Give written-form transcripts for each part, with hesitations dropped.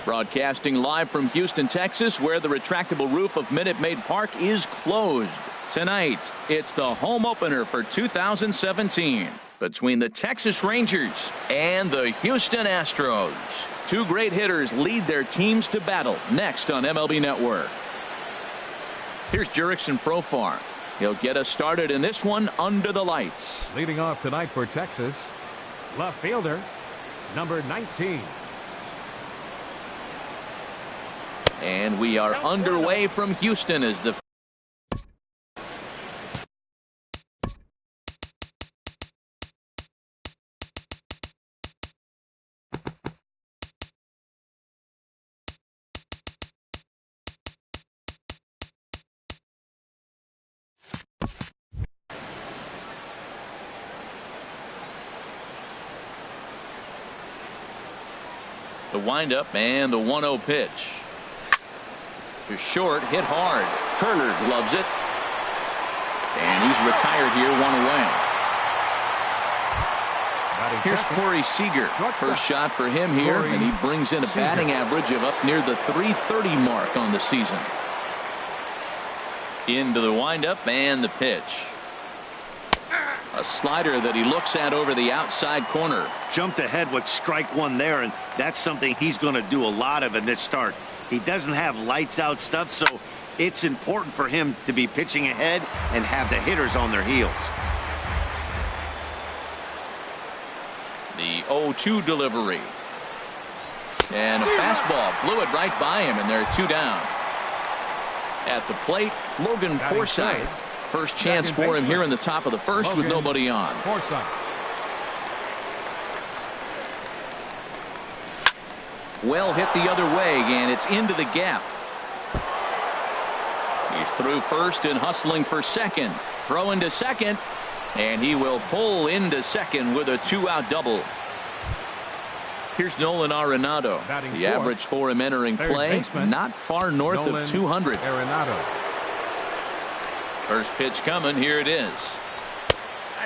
Broadcasting live from Houston, Texas, where the retractable roof of Minute Maid Park is closed. Tonight, it's the home opener for 2017 between the Texas Rangers and the Houston Astros. Two great hitters lead their teams to battle next on MLB Network. Here's Jurickson Profar. He'll get us started in this one under the lights. Leading off tonight for Texas, left fielder, number 19. And we are underway from Houston as the windup and the 1-0 pitch. To short, hit hard. Turner gloves it. And he's retired here, one away. Here's Corey Seager. First shot for him here, and he brings in a batting average of up near the .330 mark on the season. Into the windup and the pitch. A slider that he looks at over the outside corner. Jumped ahead with strike one there, and that's something he's going to do a lot of in this start. He doesn't have lights out stuff, so it's important for him to be pitching ahead and have the hitters on their heels. The 0-2 delivery. And a fastball blew it right by him, and they're two down. At the plate, Logan Forsythe. First chance for him here in the top of the first with nobody on. Well hit the other way, and it's into the gap. He's through first and hustling for second. Throw into second, and he will pull into second with a two-out double. Here's Nolan Arenado. The average for him entering play, not far north of 200. First pitch coming. Here it is.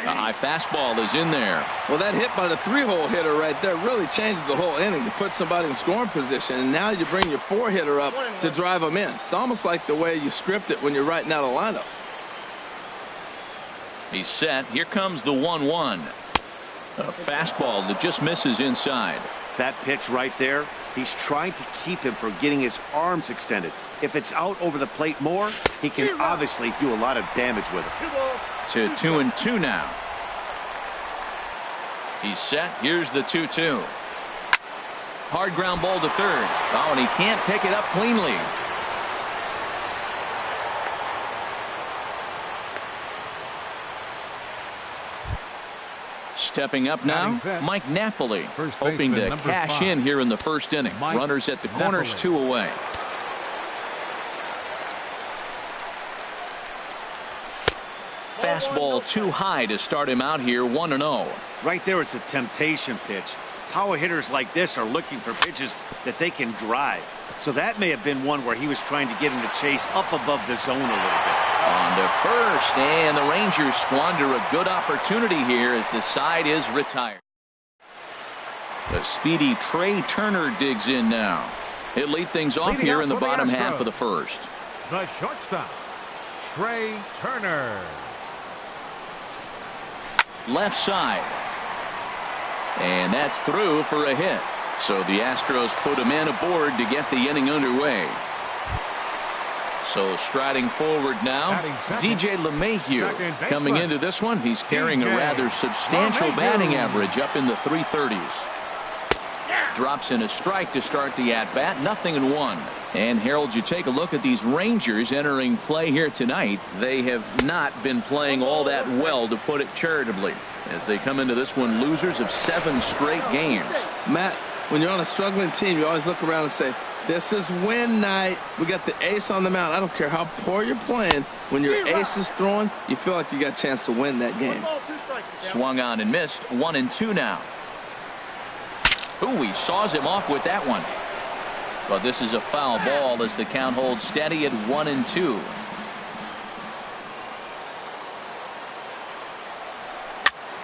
A high fastball is in there. Well, that hit by the three-hole hitter right there really changes the whole inning to put somebody in scoring position. And now you bring your four-hitter up to drive them in. It's almost like the way you script it when you're writing out a lineup. He's set. Here comes the 1-1. A fastball that just misses inside. That pitch right there, he's trying to keep him from getting his arms extended. If it's out over the plate more, he can obviously do a lot of damage with it. To 2-2 now. He's set. Here's the 2-2. Hard ground ball to third. Oh, and he can't pick it up cleanly. Stepping up now, Mike Napoli, hoping to cash in here in the first inning. Runners at the corners, two away. Fastball too high to start him out here, 1-0. Right there is a temptation pitch. Power hitters like this are looking for pitches that they can drive. So that may have been one where he was trying to get him to chase up above the zone a little bit. On to first, and the Rangers squander a good opportunity here as the side is retired. The speedy Trey Turner digs in now. He'll lead things off here in the bottom half of the first. The shortstop, Trey Turner. Left side. And that's through for a hit. So the Astros put a man aboard to get the inning underway. So striding forward now, DJ LeMahieu. Coming into this one, he's carrying a rather substantial batting average up in the 330s. Drops in a strike to start the at-bat, 0-1. And Harold, you take a look at these Rangers entering play here tonight. They have not been playing all that well, to put it charitably, as they come into this one losers of 7 straight games. Matt, when you're on a struggling team, you always look around and say, this is win night. We got the ace on the mound. I don't care how poor you're playing. When your ace is throwing, you feel like you got a chance to win that game. Swung on and missed, 1-2 now. Ooh, he saws him off with that one. But this is a foul ball as the count holds steady at 1-2.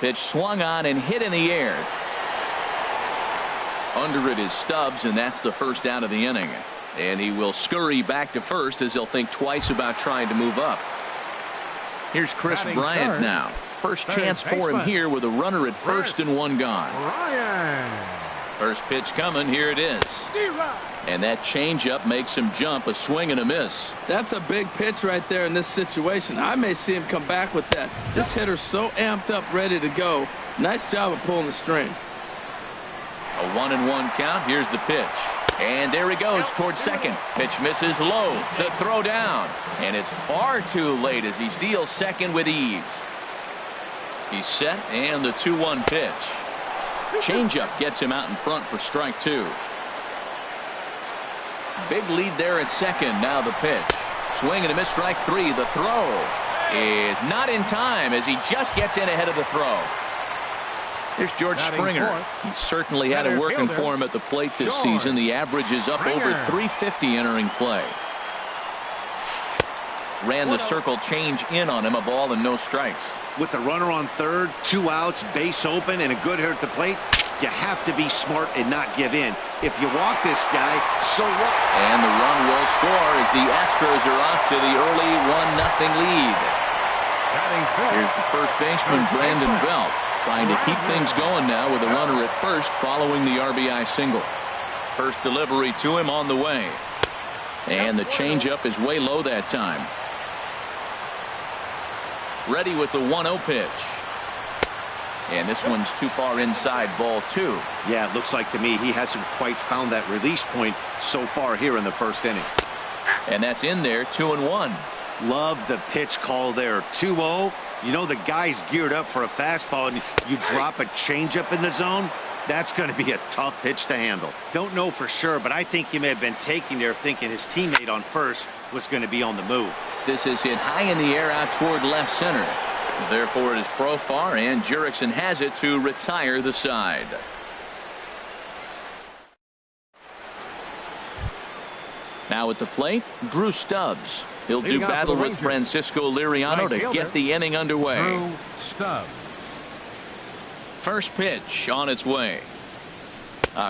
Pitch swung on and hit in the air. Under it is Stubbs, and that's the first out of the inning. And he will scurry back to first as he'll think twice about trying to move up. Here's Chris Bryant now. First chance for him here with a runner at first and one gone. First pitch coming. Here it is. And that changeup makes him jump. A swing and a miss. That's a big pitch right there in this situation. I may see him come back with that. This hitter's so amped up, ready to go. Nice job of pulling the string. A 1-1 count. Here's the pitch. And there he goes towards second. Pitch misses low. The throw down. And it's far too late as he steals second with ease. He's set, and the 2-1 pitch. Changeup gets him out in front for strike two. Big lead there at second. Now the pitch. Swing and a miss, strike three. The throw is not in time as he just gets in ahead of the throw. Here's George Springer. He certainly had it working for him at the plate this season. The average is up over 350 entering play. Ran the circle change in on him, a ball and no strikes. With the runner on third, 2 outs, base open, and a good hitter at the plate, you have to be smart and not give in. If you walk this guy, so what? And the run will score as the Astros are off to the early 1-0 lead. Here's the first baseman, Brandon Belt, trying to keep things going now with a runner at first following the RBI single. First delivery to him on the way. And the changeup is way low that time. Ready with the 1-0 pitch. And this one's too far inside, ball two. Yeah, it looks like to me he hasn't quite found that release point so far here in the first inning. And that's in there, 2-1. Love the pitch call there. 2-0. You know the guy's geared up for a fastball, and you drop a changeup in the zone. That's going to be a tough pitch to handle. Don't know for sure, but I think he may have been taking there thinking his teammate on first was going to be on the move. This is hit high in the air out toward left center. Therefore, it is Profar, and Jurickson has it to retire the side. Now at the plate, Drew Stubbs. He'll do battle with Francisco Liriano to get the inning underway. Drew Stubbs. First pitch on its way.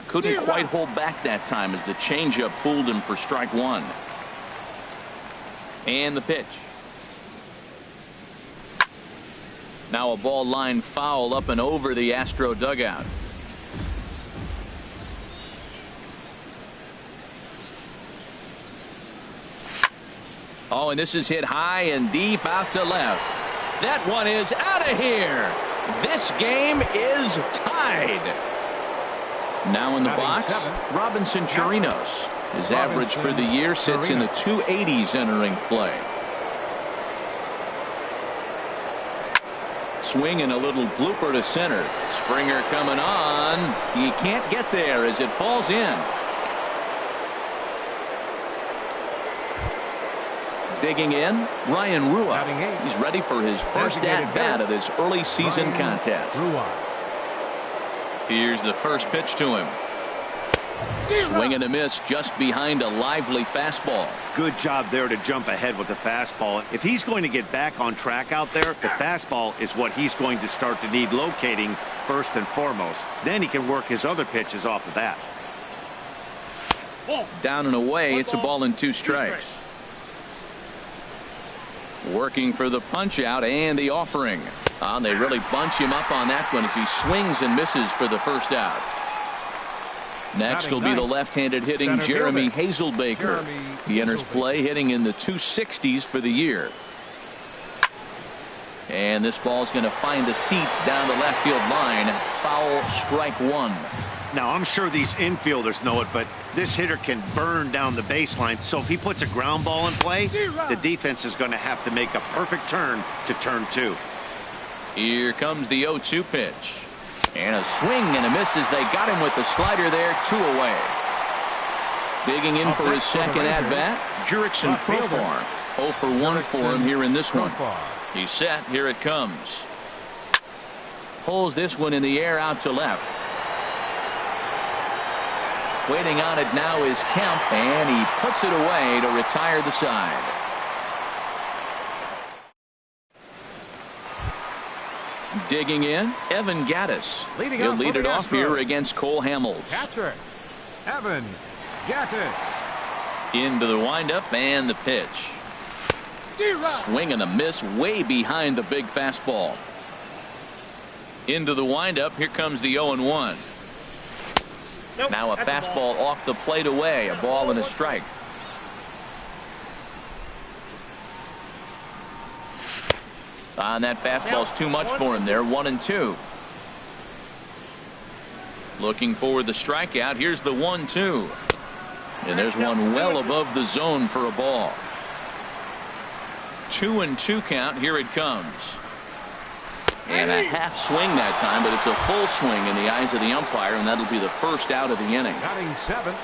Couldn't quite hold back that time as the changeup fooled him for strike one. And the pitch. Now a ball line foul up and over the Astro dugout. Oh, and this is hit high and deep out to left. That one is out of here. This game is tied. Now in the box, Robinson Chirinos. His average for the year sits in the 280s entering play. Swing and a little blooper to center. Springer coming on. He can't get there as it falls in. Digging in, Ryan Rua. He's ready for his first at-bat of this early season contest. Here's the first pitch to him. Swing and a miss just behind a lively fastball. Good job there to jump ahead with the fastball. If he's going to get back on track out there, the fastball is what he's going to start to need locating first and foremost. Then he can work his other pitches off the bat. Down and away, it's a ball and two strikes. Working for the punch out and the offering. They really bunch him up on that one as he swings and misses for the first out. Next will be the left-handed hitting Jeremy Hazelbaker. He enters play hitting in the 260s for the year. And this ball's going to find the seats down the left field line. Foul, strike one. Now, I'm sure these infielders know it, but this hitter can burn down the baseline. So if he puts a ground ball in play, the defense is going to have to make a perfect turn to turn two. Here comes the 0-2 pitch. And a swing and a miss as they got him with the slider there, 2 away. Digging in for his second at-bat, Jurickson Profar. 0 for 1 for him here in this one. He's set. Here it comes. Pulls this one in the air out to left. Waiting on it now is Kemp, and he puts it away to retire the side. Digging in, Evan Gaddis. He'll lead it off here against Cole Hamels. Catcher, Evan Gaddis. Into the windup and the pitch. Swing and a miss way behind the big fastball. Into the windup. Here comes the 0-1. Nope, now a fastball off the plate away. A ball and a strike. And that fastball's too much for him there. 1-2. Looking for the strikeout. Here's the 1-2. And there's one well above the zone for a ball. 2-2 count. Here it comes. And a half swing that time, but it's a full swing in the eyes of the umpire, and that'll be the first out of the inning. Batting 7.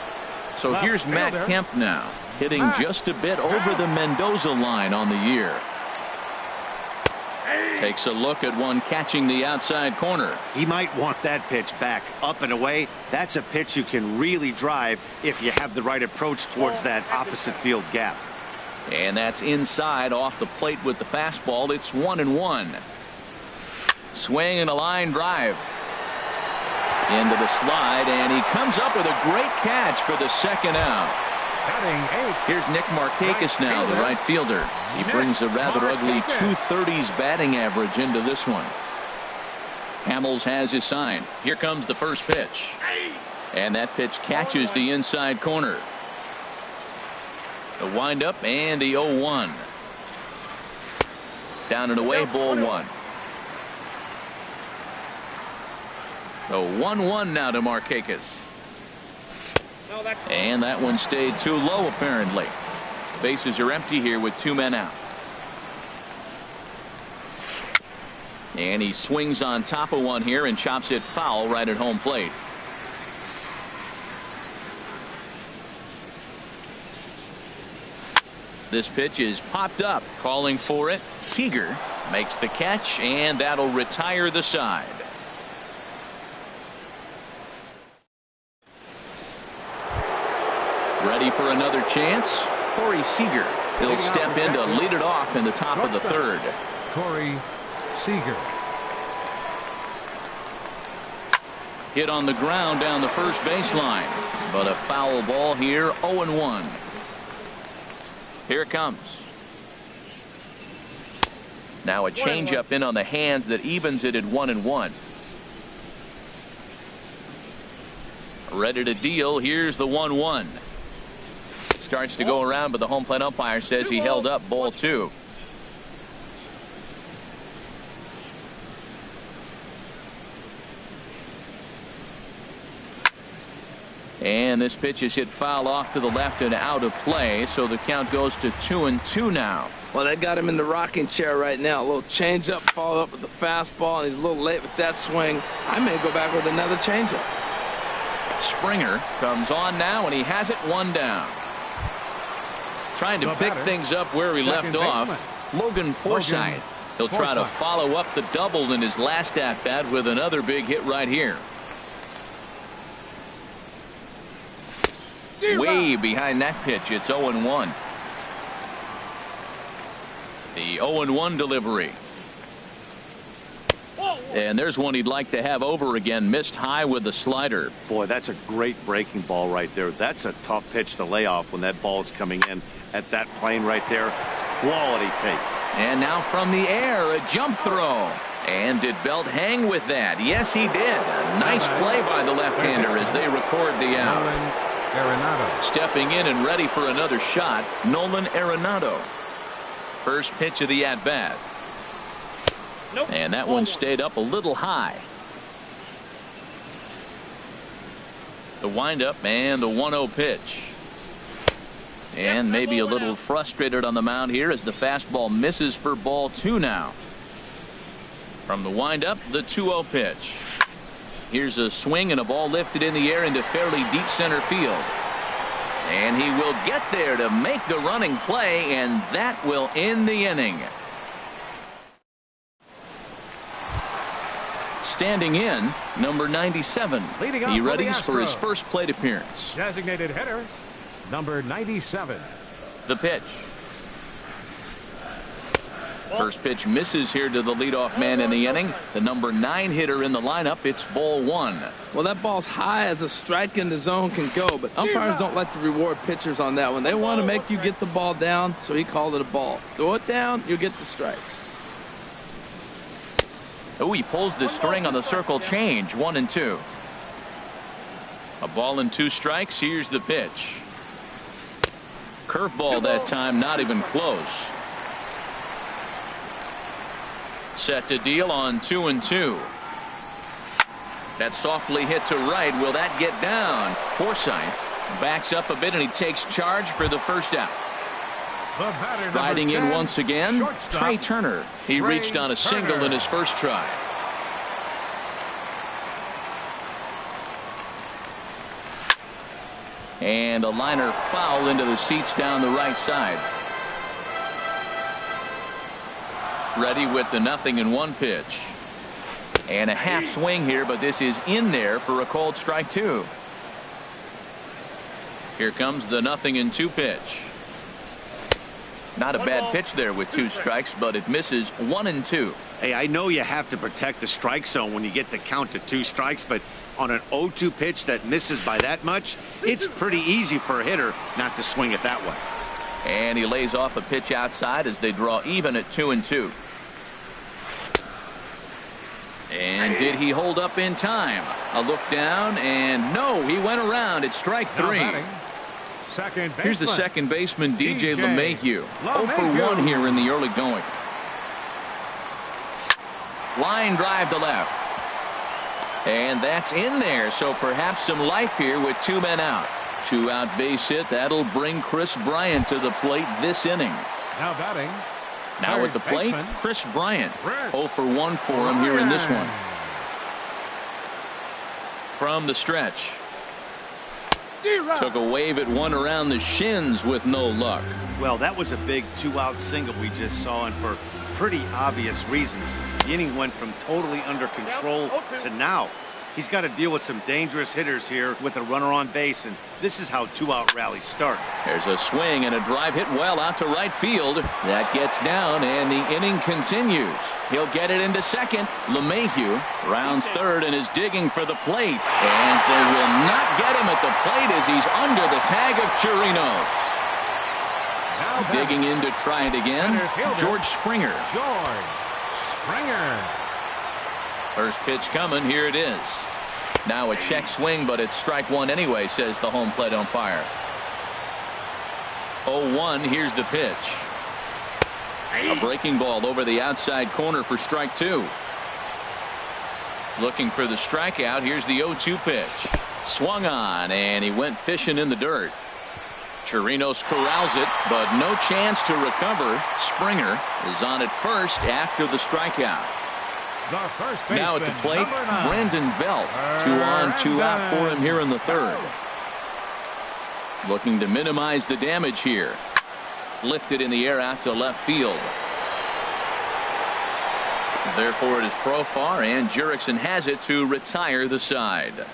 So here's Matt Kemp now, hitting just a bit over the Mendoza line on the year. Takes a look at one catching the outside corner. He might want that pitch back up and away. That's a pitch you can really drive if you have the right approach towards that opposite field gap. And that's inside off the plate with the fastball. It's 1-1. Swing and a line drive. Into the slide, and he comes up with a great catch for the second out. Batting 8. Here's Nick Markakis now, the right fielder. He brings a rather ugly 230s batting average into this one. Hamels has his sign. Here comes the first pitch. And that pitch catches the inside corner. The windup and the 0-1. Down and away, ball 1. The 1-1 now to Markakis. And that one stayed too low, apparently. Bases are empty here with 2 men out. And he swings on top of one here and chops it foul right at home plate. This pitch is popped up, calling for it. Seager makes the catch, and that'll retire the side. Ready for another chance? Corey Seager. He'll step in to lead it off in the top of the third. Corey Seager. Hit on the ground down the first baseline, but a foul ball here. 0-1. Here it comes. Now a changeup in on the hands that evens it at 1-1. Ready to deal. Here's the 1-1. Starts to go around, but the home plate umpire says he held up. Ball 2. And this pitch is hit foul off to the left and out of play, so the count goes to 2-2 now. Well, that got him in the rocking chair right now. A little changeup, followed up with the fastball, and he's a little late with that swing. I may go back with another changeup. Springer comes on now, and he has it 1 down. Trying to pick things up where he left off. Logan Forsythe. He'll try to follow up the double in his last at-bat with another big hit right here. Way behind that pitch. It's 0-1. The 0-1 delivery. And there's one he'd like to have over again. Missed high with the slider. Boy, that's a great breaking ball right there. That's a tough pitch to lay off when that ball is coming in at that plane right there. Quality take. And now from the air, a jump throw. And did Belt hang with that? Yes, he did. A nice play by the left-hander as they record the out. Stepping in and ready for another shot, Nolan Arenado. First pitch of the at-bat. And that one stayed up a little high. The windup and the 1-0 pitch. And maybe a little frustrated on the mound here as the fastball misses for ball 2 now. From the windup, the 2-0 pitch. Here's a swing and a ball lifted in the air into fairly deep center field. And he will get there to make the running play, and that will end the inning. Standing in, number 97. He readies for his first plate appearance. Designated hitter, number 97. The pitch. First pitch misses here to the leadoff man in the inning. The number 9 hitter in the lineup. It's ball 1. Well, that ball's high as a strike in the zone can go, but umpires don't like to reward pitchers on that one. They want to make you get the ball down, so he called it a ball. Throw it down, you'll get the strike. Oh, he pulls the string on the circle change. 1-2. A ball and 2 strikes. Here's the pitch. Curveball that time, not even close. Set to deal on 2-2. That's softly hit to right. Will that get down? Forsythe backs up a bit and he takes charge for the first out. Riding in once again, Trey Turner. He reached on a single in his first try. And a liner foul into the seats down the right side. Ready with the 0-1 pitch. And a half swing here, but this is in there for a called strike 2. Here comes the 0-2 pitch. Not a bad pitch there with 2 strikes, but it misses. 1-2. Hey, I know you have to protect the strike zone when you get the count to 2 strikes, but on an 0-2 pitch that misses by that much, it's pretty easy for a hitter not to swing it that way. And he lays off a pitch outside as they draw even at 2-2. And did he hold up in time? A look down, and no, he went around. It's strike 3. Here's the second baseman, DJ LeMahieu. 0 for 1 here in the early going. Line drive to left. And that's in there, so perhaps some life here with 2 men out. 2-out base hit. That'll bring Chris Bryant to the plate this inning. Now batting. Now at the plate, Chris Bryant. 0 for 1 for him here in this one. From the stretch. Took a wave at one around the shins with no luck. Well, that was a big 2-out single we just saw, and for pretty obvious reasons. The inning went from totally under control to now. He's got to deal with some dangerous hitters here with a runner on base, and this is how 2-out rallies start. There's a swing and a drive hit well out to right field. That gets down, and the inning continues. He'll get it into second. LeMahieu rounds third and is digging for the plate. And they will not get him at the plate as he's under the tag of Chirinos. Digging in to try it again, George Springer. First pitch coming. Here it is. Now a check swing, but it's strike 1 anyway, says the home plate umpire. 0-1. Here's the pitch. A breaking ball over the outside corner for strike 2. Looking for the strikeout. Here's the 0-2 pitch. Swung on, and he went fishing in the dirt. Chirinos corrals it, but no chance to recover. Springer is on at first after the strikeout. Now at the plate, Brandon Belt. 2 on, 2 out for him here in the third. Looking to minimize the damage here. Lifted in the air out to left field. Therefore, it is Profar, and Jurickson has it to retire the side.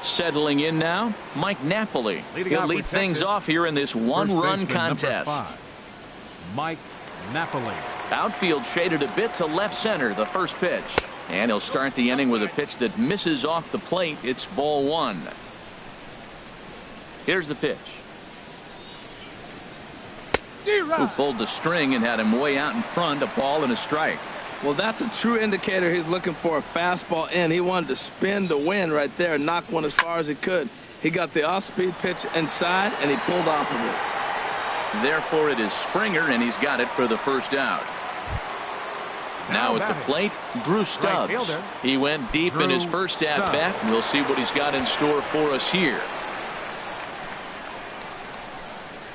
Settling in now, Mike Napoli. He'll lead things off here in this one-run contest. Mike Napoli. Outfield shaded a bit to left center, the first pitch. And he'll start the inning with a pitch that misses off the plate. It's ball 1. Here's the pitch. Who pulled the string and had him way out in front, a ball and a strike. Well, that's a true indicator he's looking for a fastball in. He wanted to spin the wind right there and knock one as far as he could. He got the off-speed pitch inside, and he pulled off of it. Therefore, it is Springer, and he's got it for the first out. Now at the plate, Drew Stubbs. He went deep in his first at-bat. We'll see what he's got in store for us here.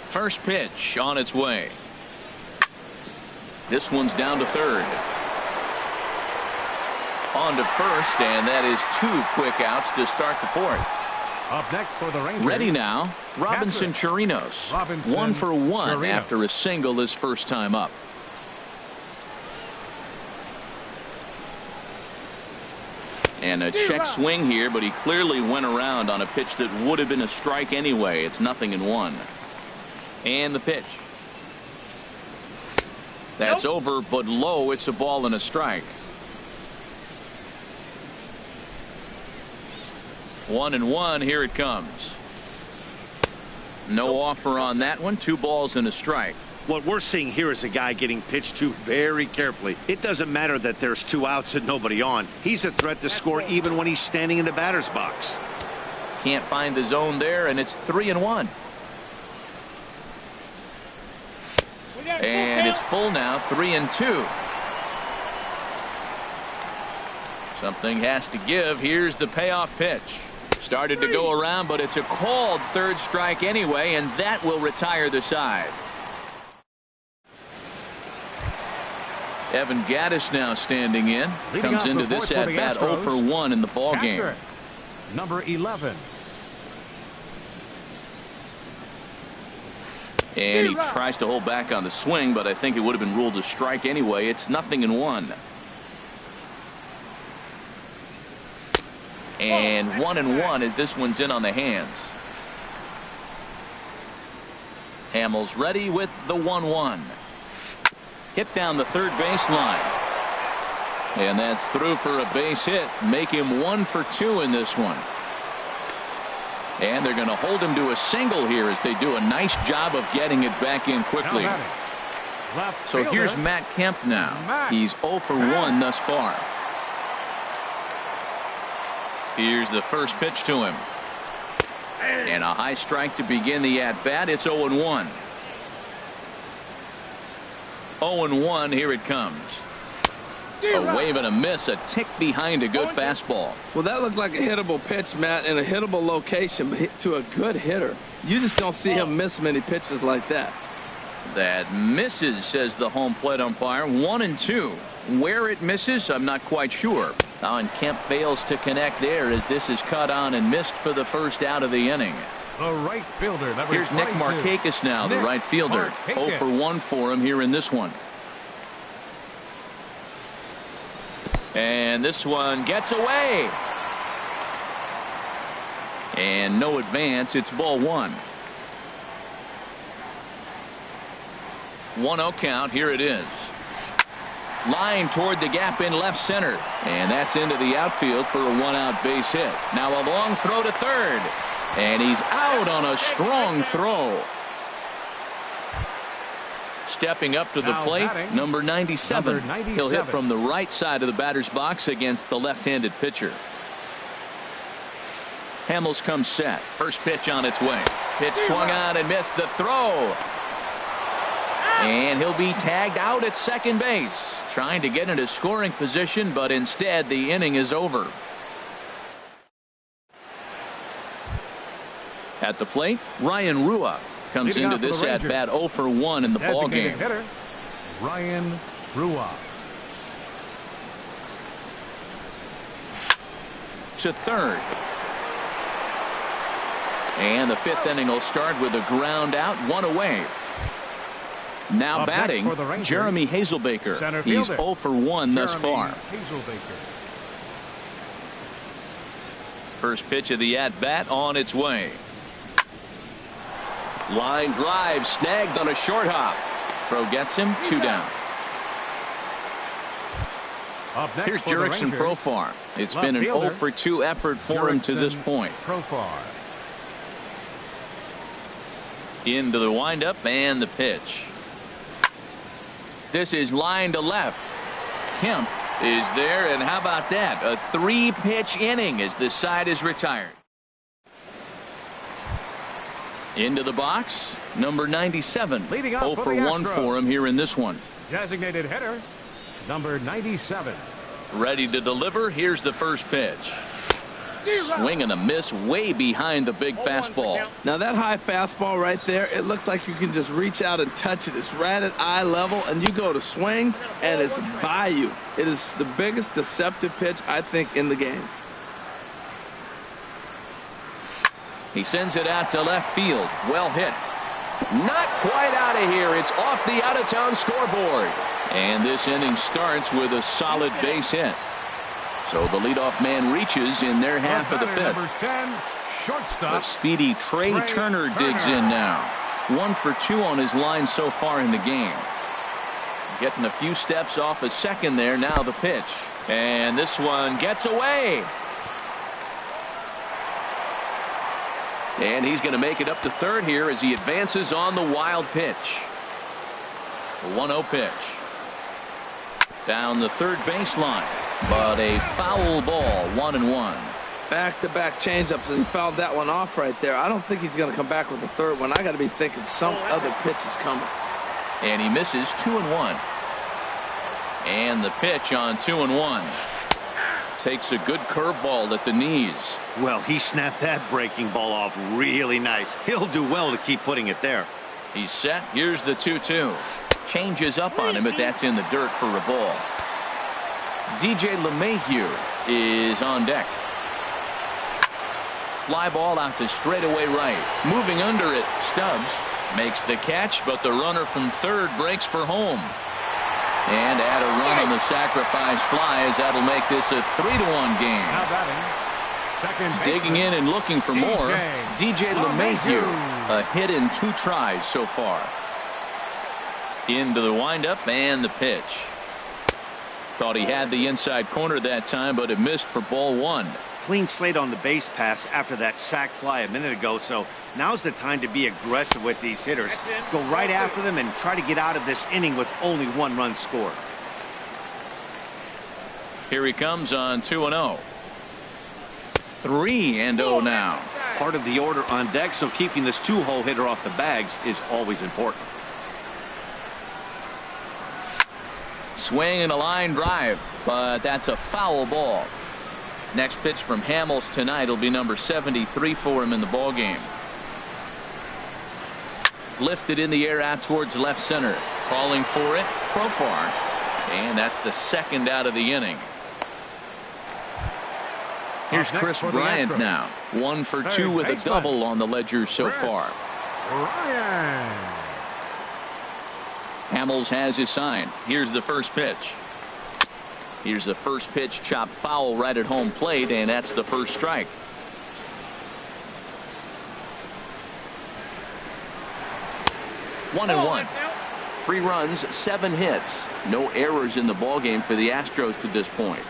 First pitch on its way. This one's down to third. On to first, and that is 2 quick outs to start the fourth. Up next for the Rangers. Ready now, Robinson Chirinos. 1 for 1 after a single his first time up. And a check swing here, but he clearly went around on a pitch that would have been a strike anyway. It's 0-1. And the pitch. That's over, but low. It's a ball and a strike. 1-1. Here it comes. No offer on that one. 2 balls and a strike. What we're seeing here is a guy getting pitched to very carefully. It doesn't matter that there's 2 outs and nobody on. He's a threat to score even when he's standing in the batter's box. Can't find the zone there, and it's 3-1. And it's full now, 3-2. Something has to give. Here's the payoff pitch. Started to go around, but it's a called 3rd strike anyway, and that will retire the side. Evan Gaddis now standing in. Comes into this at bat 0 for 1 in the ball game. Number 11. And he tries to hold back on the swing, but I think it would have been ruled a strike anyway. It's 0-1. And 1-1 as this one's in on the hands. Hamels ready with the 1-1. Hit down the 3rd baseline. And that's through for a base hit. Make him 1 for 2 in this one. And they're going to hold him to a single here as they do a nice job of getting it back in quickly. So here's Matt Kemp now. He's 0 for 1 thus far. Here's the first pitch to him. And a high strike to begin the at-bat. It's 0-1. 0-1. Here it comes. A wave and a miss, a tick behind a good fastball. Well, that looked like a hittable pitch, Matt, in a hittable location, but hit to a good hitter. You just don't see him miss many pitches like that. That misses, says the home plate umpire. 1-2. Where it misses, I'm not quite sure. And Kemp fails to connect there as this is cut on and missed for the first out of the inning. The right fielder. Here's Nick Markakis now, the right fielder. 0 for 1 for him here in this one. And this one gets away. And no advance. It's ball 1. 1-0 count. Here it is. Line toward the gap in left center. And that's into the outfield for a 1-out base hit. Now a long throw to 3rd. And he's out on a strong throw. Stepping up to the plate, number 97. He'll hit from the right side of the batter's box against the left-handed pitcher. Hamels comes set. First pitch on its way. Pitch swung on and missed the throw. And he'll be tagged out at second base. Trying to get into scoring position, but instead the inning is over. At the plate, Ryan Rua comes into this at bat 0 for 1 in the ball game. Hitter, Ryan Rua. To 3rd. And the 5th inning will start with a ground out, 1 away. Now Up batting, Jeremy Hazelbaker. He's 0 for 1 thus far. First pitch of the at-bat on its way. Line drive snagged on a short hop. Throw gets him, 2 down. Here's Jurickson Profar. It's been an 0 for 2 effort for him to this point. Profar. Into the windup and the pitch. This is line to left. Kemp is there, and how about that? A 3-pitch inning as this side is retired. Into the box, number 97. 0 for 1 for him here in this one. Designated hitter, number 97. Ready to deliver. Here's the first pitch. Swing and a miss way behind the big fastball. Now that high fastball right there, it looks like you can just reach out and touch it. It's right at eye level, and you go to swing, and it's by you. It is the biggest deceptive pitch, I think, in the game. He sends it out to left field. Well hit. Not quite out of here. It's off the out-of-town scoreboard. And this inning starts with a solid base hit. So the leadoff man reaches in their half of the 5th. Number 10, shortstop. The speedy Trey Turner digs in now. 1 for 2 on his line so far in the game. Getting a few steps off a second there. Now the pitch. And this one gets away. And he's going to make it up to third here as he advances on the wild pitch. The 1-0 pitch. Down the third baseline. But a foul ball, 1-1. Back-to-back changeups, and he fouled that one off right there. I don't think he's going to come back with the third one. I got to be thinking some other pitch is coming. And he misses 2-1. And the pitch on 2-1. Takes a good curveball at the knees. Well, he snapped that breaking ball off really nice. He'll do well to keep putting it there. He's set. Here's the 2-2. Changes up on him, but that's in the dirt for a ball. DJ LeMahieu is on deck. Fly ball out to straightaway right. Moving under it. Stubbs makes the catch, but the runner from third breaks for home. And add a run on the sacrifice fly, as that'll make this a 3-1 game. Now batting, Digging in and looking for more. DJ LeMahieu, a hit in 2 tries so far. Into the windup and the pitch. Thought he had the inside corner that time, but it missed for ball 1. Clean slate on the base pass after that sac fly a minute ago, so now's the time to be aggressive with these hitters. Go right after them and try to get out of this inning with only 1 run scored. Here he comes on 2-0. 3-0 now. Part of the order on deck, so keeping this 2-hole hitter off the bags is always important. Swing and a line drive, but that's a foul ball. Next pitch from Hamels tonight will be number 73 for him in the ball game. Lifted in the air out towards left center. Calling for it. Profar. And that's the second out of the inning. Here's Chris Bryant now. 1 for 2 with a double on the ledger so far. Hamels has his sign. Here's the first pitch. Here's the first pitch, chopped foul right at home plate, and that's the first strike. One and one. 3 runs, 7 hits. No errors in the ballgame for the Astros to this point.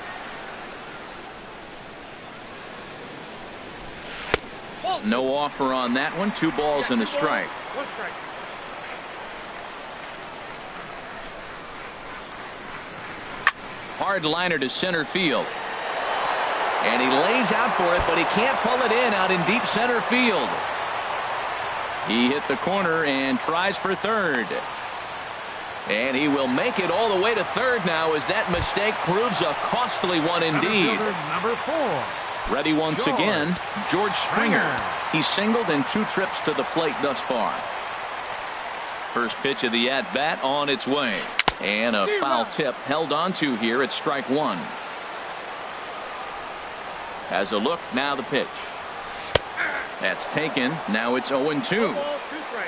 No offer on that one. 2 balls and a strike. 1 strike. Hard liner to center field. And he lays out for it, but he can't pull it in out in deep center field. He hit the corner and tries for third. And he will make it all the way to third now, as that mistake proves a costly one indeed. Number 4. Ready once again, George Springer. He's singled in 2 trips to the plate thus far. First pitch of the at-bat on its way. And a foul tip held onto here at strike 1. Has a look, now the pitch. That's taken. Now it's 0-2.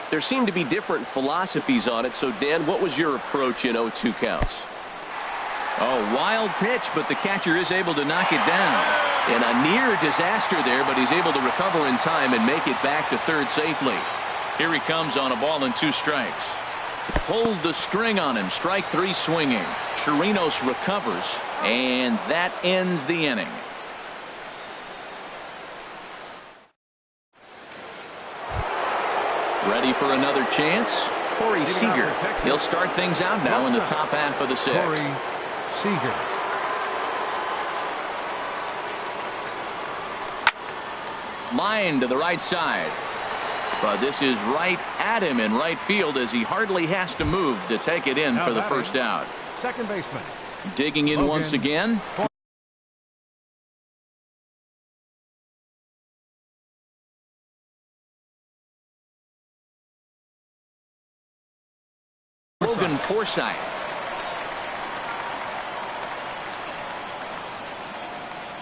There seem to be different philosophies on it. So, Dan, what was your approach at 0-2 counts? Oh, wild pitch, but the catcher is able to knock it down. And a near disaster there, but he's able to recover in time and make it back to third safely. Here he comes on a ball and 2 strikes. Pulled the string on him. Strike 3 swinging. Chirinos recovers, and that ends the inning. Ready for another chance? Corey Seager. He'll start things out now in the top half of the 6th. Corey Seager. Line to the right side. But this is right at him in right field, as he hardly has to move to take it in for the first out. Second baseman. Digging in once again. Logan Forsythe.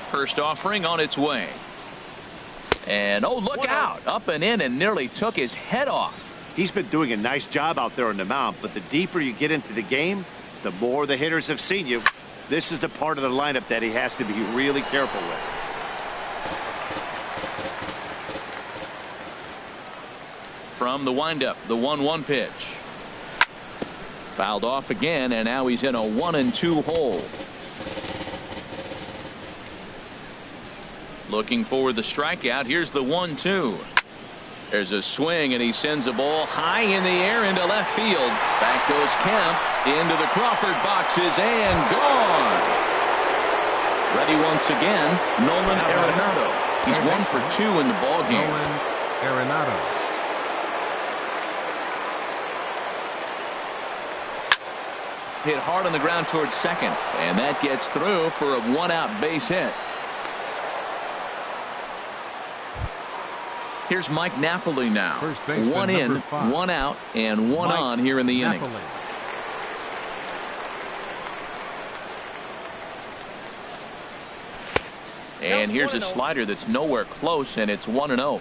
First offering on its way. And, oh, look out. Up and in and nearly took his head off. He's been doing a nice job out there on the mound, but the deeper you get into the game, the more the hitters have seen you. This is the part of the lineup that he has to be really careful with. from the windup, the 1-1 pitch. Fouled off again, and now he's in a 1-2 hole. Looking for the strikeout. Here's the 1-2. There's a swing, and he sends a ball high in the air into left field. Back goes Kemp into the Crawford boxes and gone. Ready once again, Nolan Arenado. He's 1 for 2 in the ball game. Nolan Arenado. Hit hard on the ground towards second, and that gets through for a 1-out base hit. Here's Mike Napoli now. 1 in, 1 out, and 1 on here in the inning. And here's a slider that's nowhere close, and it's 1-0.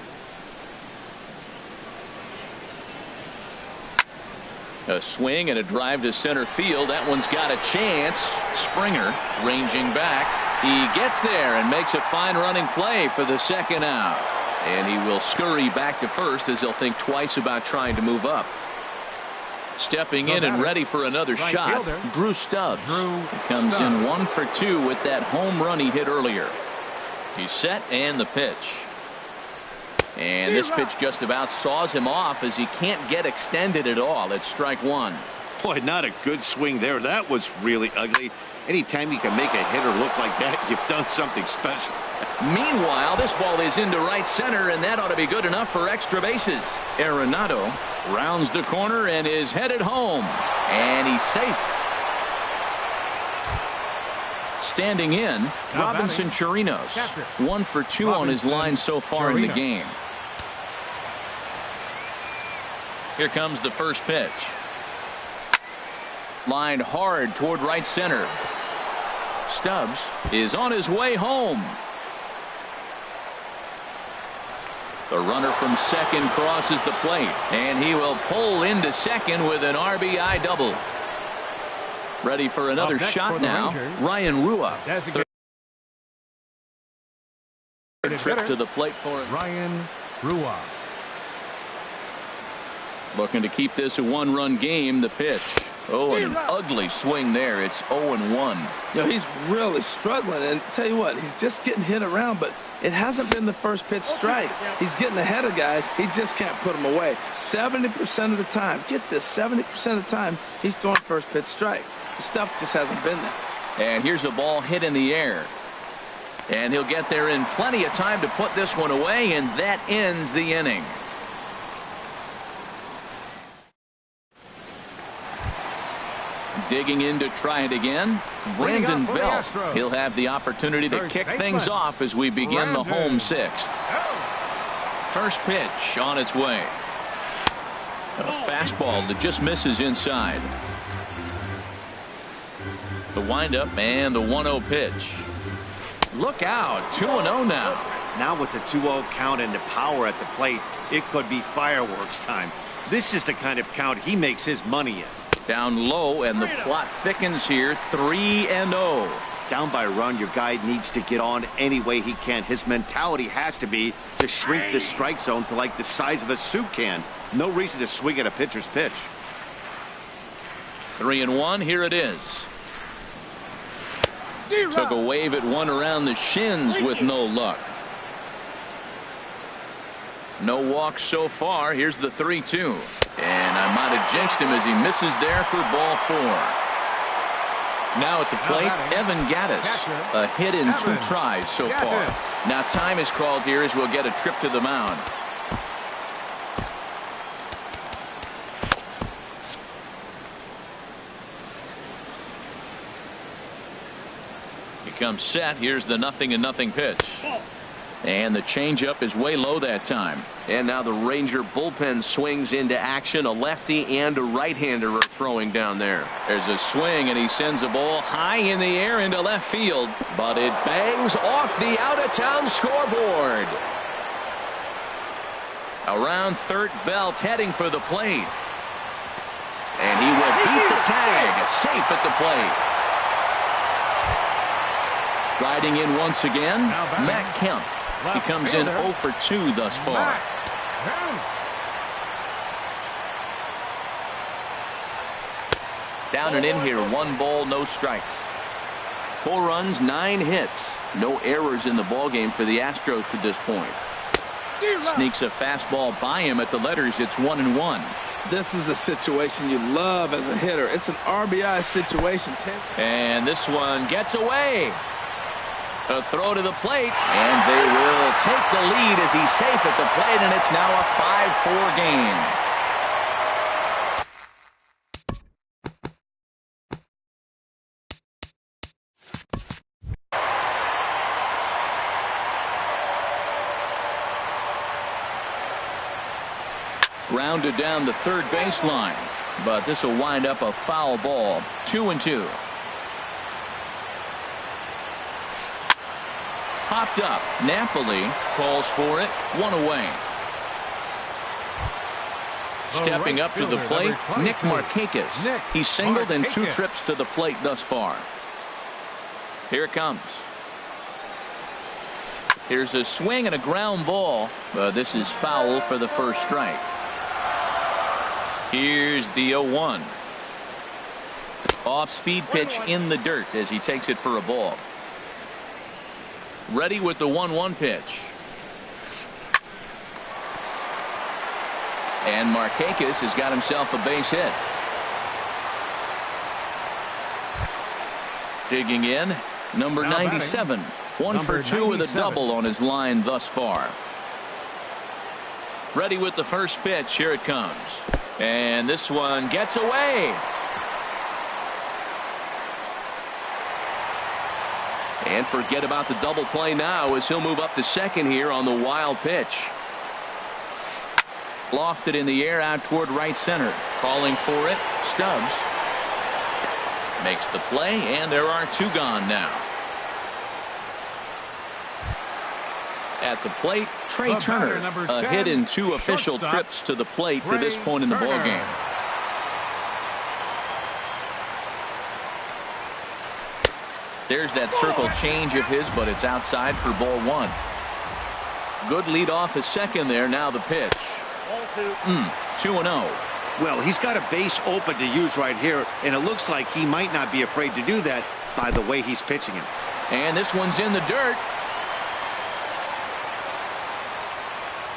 A swing and a drive to center field. That one's got a chance. Springer ranging back. He gets there and makes a fine running play for the 2nd out. And he will scurry back to first as he'll think twice about trying to move up. Stepping in and ready for another shot, Drew Stubbs. He comes in 1 for 2 with that home run he hit earlier. He's set, and the pitch. And this pitch just about saws him off as he can't get extended at all. It's strike 1. Boy, not a good swing there. That was really ugly. Anytime you can make a hitter look like that, you've done something special. Meanwhile, this ball is into right center, and that ought to be good enough for extra bases. Arenado rounds the corner and is headed home, and he's safe. Standing in, Robinson Chirinos. 1 for 2 on his line so far in the game. Here comes the first pitch. Lined hard toward right center. Stubbs is on his way home. The runner from second crosses the plate, and he will pull into second with an RBI double. Ready for another shot now. Ryan Rua. Third trip to the plate for him. Ryan Rua. Looking to keep this a 1-run game. The pitch. Oh, and an ugly swing there. It's 0-1. You know, he's really struggling, and tell you what, he's just getting hit around, but it hasn't been the first pitch strike. He's getting ahead of guys. He just can't put them away. 70% of the time, get this, 70% of the time, he's throwing first pitch strike. The stuff just hasn't been there. And here's a ball hit in the air. And he'll get there in plenty of time to put this one away, and that ends the inning. Digging in to try it again, Brandon Belt. He'll have the opportunity to kick things off as we begin the home 6th. First pitch on its way. A fastball that just misses inside. The windup and the 1-0 pitch. Look out, 2-0 now. Now with the 2-0 count and the power at the plate, it could be fireworks time. This is the kind of count he makes his money in. Down low, and the plot thickens here. 3-0. Down by a run, your guy needs to get on any way he can. His mentality has to be to shrink the strike zone to like the size of a soup can. No reason to swing at a pitcher's pitch. 3-1. Here it is. Took a wave at one around the shins with no luck. No walks so far. Here's the 3-2. And I might have jinxed him as he misses there for ball 4. Now at the plate, Evan Gattis. A hit in 2 tries so far. Now time is called here as we'll get a trip to the mound. He comes set. Here's the 0-0 pitch. And the changeup is way low that time. And now the Ranger bullpen swings into action. A lefty and a right-hander are throwing down there. There's a swing, and he sends a ball high in the air into left field. But it bangs off the out-of-town scoreboard. Around third, Belt heading for the plate. And he will beat the tag. Safe at the plate. Striding in once again, Matt Kemp. He comes in 0 for 2 thus far. Down and in here, 1 ball, no strikes. 4 runs, 9 hits. No errors in the ballgame for the Astros to this point. Sneaks a fastball by him at the letters. It's 1-1. This is a situation you love as a hitter. It's an RBI situation. And this one gets away. A throw to the plate, and they will take the lead as he's safe at the plate, and it's now a 5-4 game. Grounded down the third baseline, but this will wind up a foul ball. 2-2. Popped up. Napoli calls for it. 1 away. Stepping up to the plate, Nick Markakis. He's singled in 2 trips to the plate thus far. Here it comes. Here's a swing and a ground ball, but this is foul for the first strike. Here's the 0-1. Off-speed pitch in the dirt as he takes it for a ball. Ready with the 1-1 pitch. And Markakis has got himself a base hit. Digging in, number 97. 1 for 2 with a double on his line thus far. Ready with the first pitch. Here it comes. And this one gets away. And forget about the double play now as he'll move up to second here on the wild pitch. Lofted in the air out toward right center. Calling for it, Stubbs. Makes the play, and there are 2 gone now. At the plate, Trey Turner, a hit in 2 official trips to the plate to this point in the ballgame. There's that circle change of his, but it's outside for ball 1. Good lead off his second there. Now the pitch. 2-0. Well, he's got a base open to use right here, and it looks like he might not be afraid to do that by the way he's pitching it. And this one's in the dirt.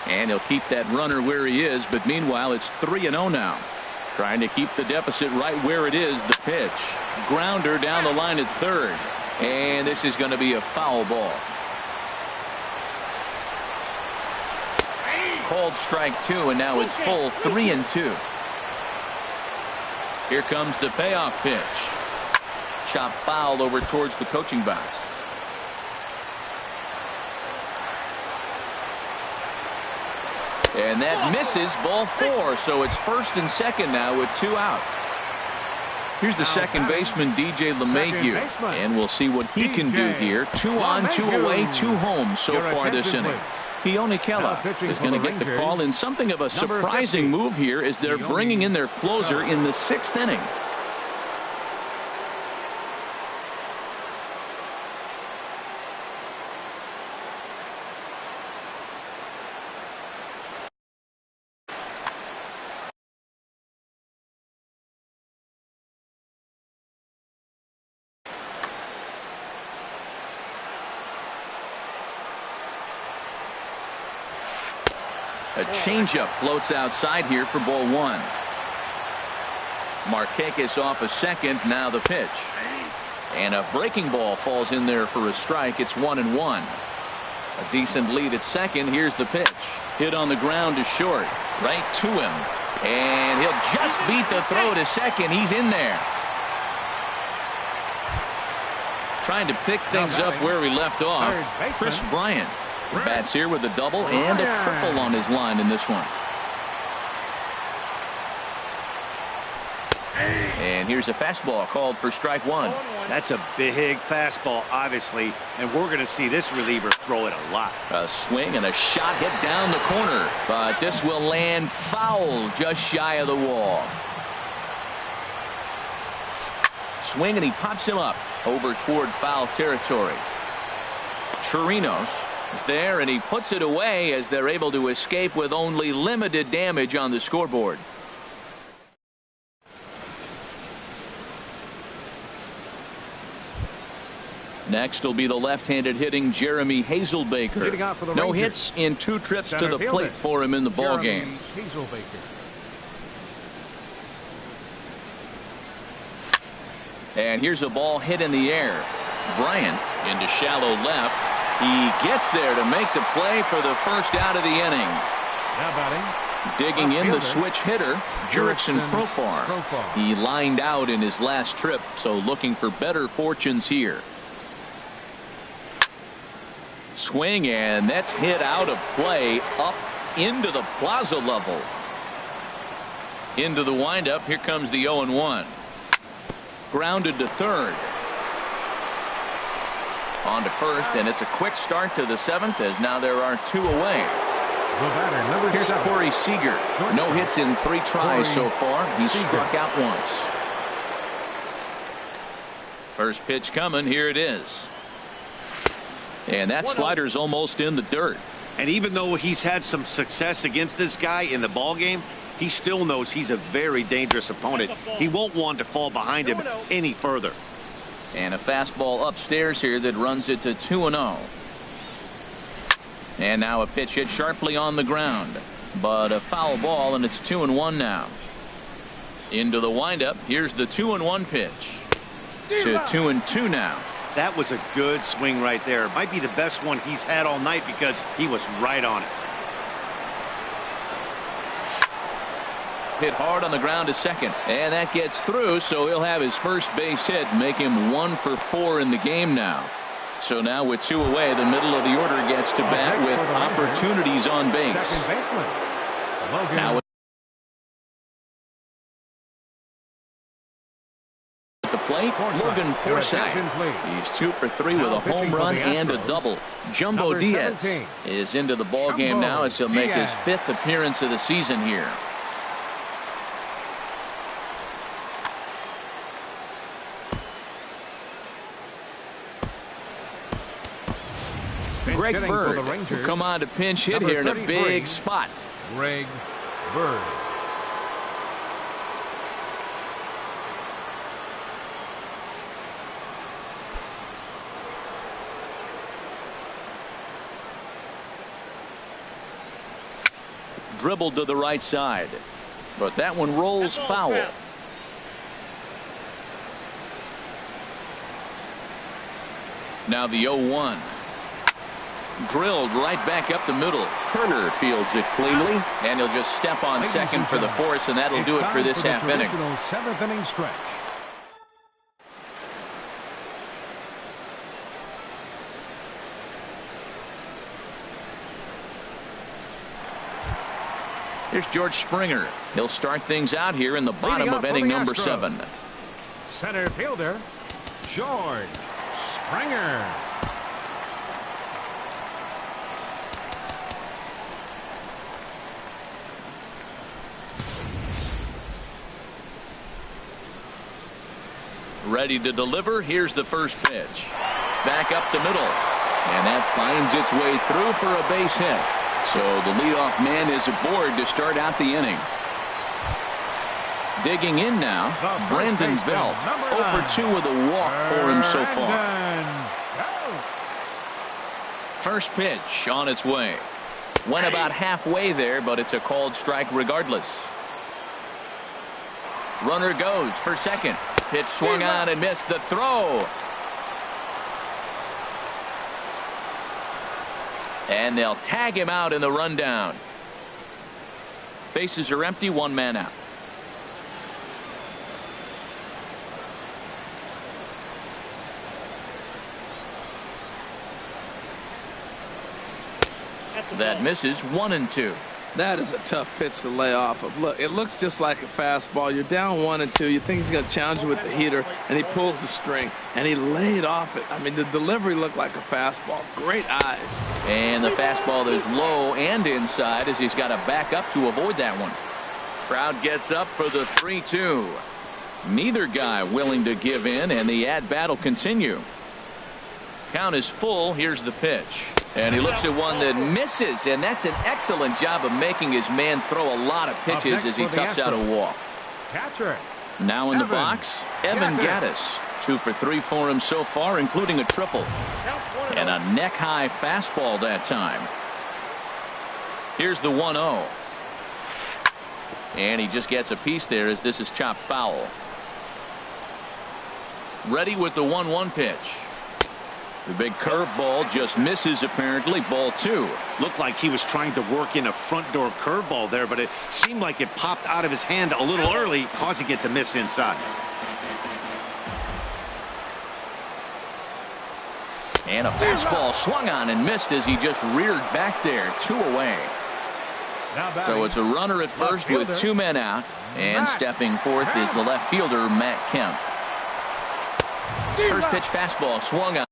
And he'll keep that runner where he is, but meanwhile it's 3-0 now. Trying to keep the deficit right where it is. The pitch. Grounder down the line at third. And this is going to be a foul ball. Called strike 2, and now it's full 3-2. Here comes the payoff pitch. Chop foul over towards the coaching box. And that misses, ball 4. So it's first and second now with 2 out. Here's the second baseman, DJ LeMahieu. And we'll see what he can do here. 2 on, 2 away, 2 home so far this inning. Keone Kela is going to get the call in something of a surprising move here as they're bringing in their closer in the 6th inning. A changeup floats outside here for ball 1. Markakis off a second. Now the pitch. And a breaking ball falls in there for a strike. It's 1-1. A decent lead at second. Here's the pitch. Hit on the ground to short. Right to him. And he'll just beat the throw to second. He's in there. Trying to pick things up where we left off. Chris Bryant. Bats here with a double and a triple on his line in this one. And here's a fastball called for strike 1. That's a big fastball, obviously, and we're going to see this reliever throw it a lot. A swing and a shot hit down the corner, but this will land foul just shy of the wall. Swing, and he pops him up over toward foul territory. Chirinos is there, and he puts it away as they're able to escape with only limited damage on the scoreboard. Next will be the left-handed hitting Jeremy Leading off for the Hazelbaker. No Rangers. hits in 2 trips to Center the fielder, plate for him in the ball game. Hazelbaker. And here's a ball hit in the air. Bryant into shallow left. He gets there to make the play for the first out of the inning. Now batting. Digging in the Fielder, switch hitter, Jurickson Profar. He lined out in his last trip, so looking for better fortunes here. Swing, and that's hit out of play up into the plaza level. Into the windup. Here comes the 0-1. Grounded to third. On to first, and it's a quick start to the 7th as now there are 2 away. The batter, number Here's 7. Corey Seager. No hits in 3 tries so far. He's struck out once. First pitch coming. Here it is. And that slider's almost in the dirt. And even though he's had some success against this guy in the ball game, he still knows he's a very dangerous opponent. He won't want to fall behind him any further. And a fastball upstairs here that runs it to 2-0. And now a pitch hit sharply on the ground. But a foul ball, and it's 2-1 now. Into the windup. Here's the 2-1 pitch. To 2-2 now. That was a good swing right there. Might be the best one he's had all night because he was right on it. Hit hard on the ground to second. And that gets through, so he'll have his first base hit, make him 1 for 4 in the game now. So now with 2 away, the middle of the order gets to bat with opportunities on base. Second baseman, Logan. Now at the plate, Logan Forsythe. He's 2 for 3 with a home run and a double. Jumbo Number Diaz 17. is into the ball game now as he'll make his 5th appearance of the season here. Greg Bird will come on to pinch hit here in a big spot. Greg Bird. Dribbled to the right side, but that one rolls foul. Now the 0-1. Drilled right back up the middle. Turner fields it cleanly, and he'll just step on second for the force, and that'll do it for this half inning. 7th inning stretch. Here's George Springer. He'll start things out here in the bottom of inning number 7. Center fielder, George Springer. Ready to deliver. Here's the first pitch. Back up the middle. And that finds its way through for a base hit. So the leadoff man is aboard to start out the inning. Digging in now, Brandon Belt. 0 for 2 with a walk for him so far. First pitch on its way. Went about halfway there, but it's a called strike regardless. Runner goes for second. Pitch swung on and missed the throw. And they'll tag him out in the rundown. Bases are empty, 1 man out. That misses. 1-2. That is a tough pitch to lay off of. Look, it looks just like a fastball. You're down 1-2. You think he's going to challenge you with the heater, and he pulls the string, and he laid off it. I mean, the delivery looked like a fastball. Great eyes. And the fastball is low and inside as he's got to back up to avoid that one. Crowd gets up for the 3-2. Neither guy willing to give in, and the at-bat will continue. Count is full. Here's the pitch. And he looks at one that misses, and that's an excellent job of making his man throw a lot of pitches as he toughs out a walk. Catcher. Now in the box, Evan Gaddis. 2 for 3 for him so far, including a triple. And a neck-high fastball that time. Here's the 1-0. And he just gets a piece there as this is chopped foul. Ready with the 1-1 pitch. The big curveball just misses apparently. Ball 2. Looked like he was trying to work in a front door curveball there, but it seemed like it popped out of his hand a little early, causing it to miss inside. And a fastball swung on and missed as he just reared back there. 2 away. So it's a runner at first with 2 men out. And stepping forth is the left fielder, Matt Kemp. First pitch fastball swung on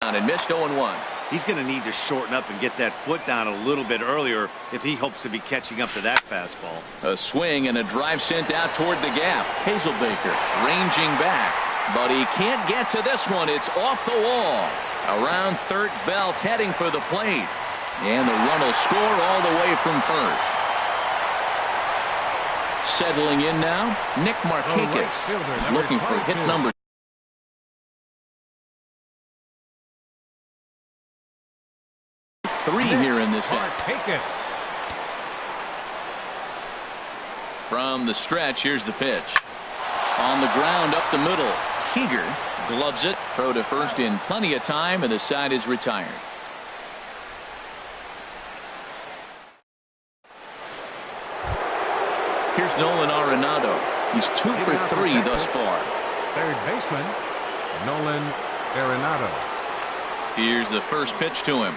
and missed. 0-1. He's going to need to shorten up and get that foot down a little bit earlier if he hopes to be catching up to that fastball. A swing and a drive sent out toward the gap. Hazelbaker ranging back, but he can't get to this one. It's off the wall. Around third belt, heading for the plate. And the run will score all the way from first. Settling in now, Nick Markakis is looking for hit number 3 here in this inning. From the stretch, here's the pitch. On the ground up the middle. Seager gloves it. Throw to first in plenty of time, and the side is retired. Here's Nolan Arenado. He's 2 for 3 thus far. Third baseman, Nolan Arenado. Here's the first pitch to him.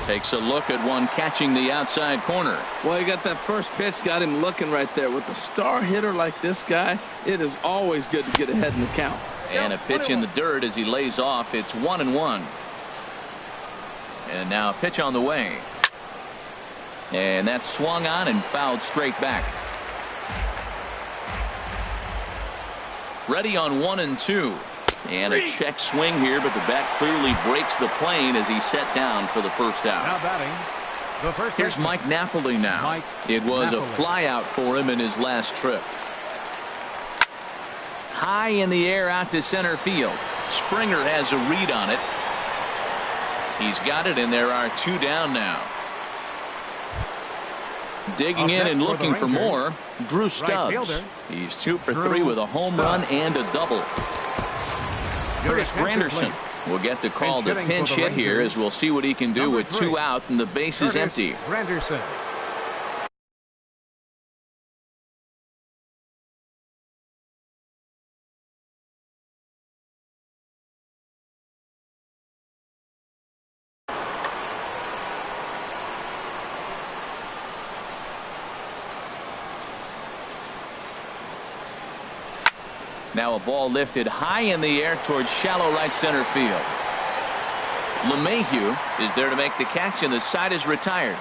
Takes a look at one catching the outside corner. Well, he got that first pitch, got him looking right there. With a star hitter like this guy, it is always good to get ahead in the count. And a pitch in the dirt as he lays off. It's 1-1. And now a pitch on the way. And that's swung on and fouled straight back. Ready on 1-2. And a check swing here, but the bat clearly breaks the plane as he's set down for the first out. Now batting, the first Here's Mike Napoli now. It was a flyout for him in his last trip. High in the air out to center field. Springer has a read on it. He's got it, and there are 2 down now. Digging in and looking for more, Drew Stubbs. He's 2 for 3 with a home run and a double. Curtis Granderson will get the call to pinch hit here, as we'll see what he can do with 2 out and the base is empty. Granderson. Now a ball lifted high in the air towards shallow right center field. LeMahieu is there to make the catch, and the side is retired.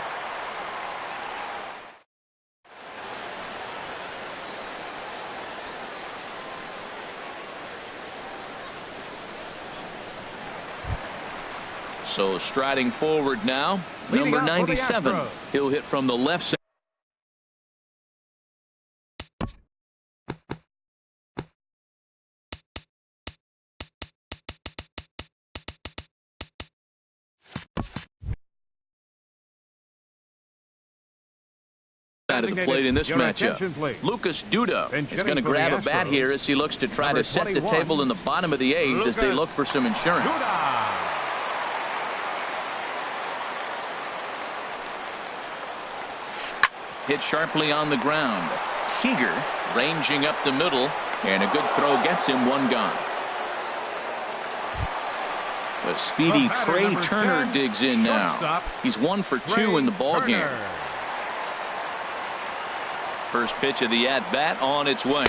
So striding forward now, number 97. He'll hit from the left side. Of the plate in this matchup. Lucas Duda is going to grab a bat here as he looks to try to set the table in the bottom of the 8th as they look for some insurance. Hit sharply on the ground. Seager ranging up the middle, and a good throw gets him 1 gone. A speedy Trey Turner digs in now. He's 1 for 2 in the ballgame. First pitch of the at-bat on its way.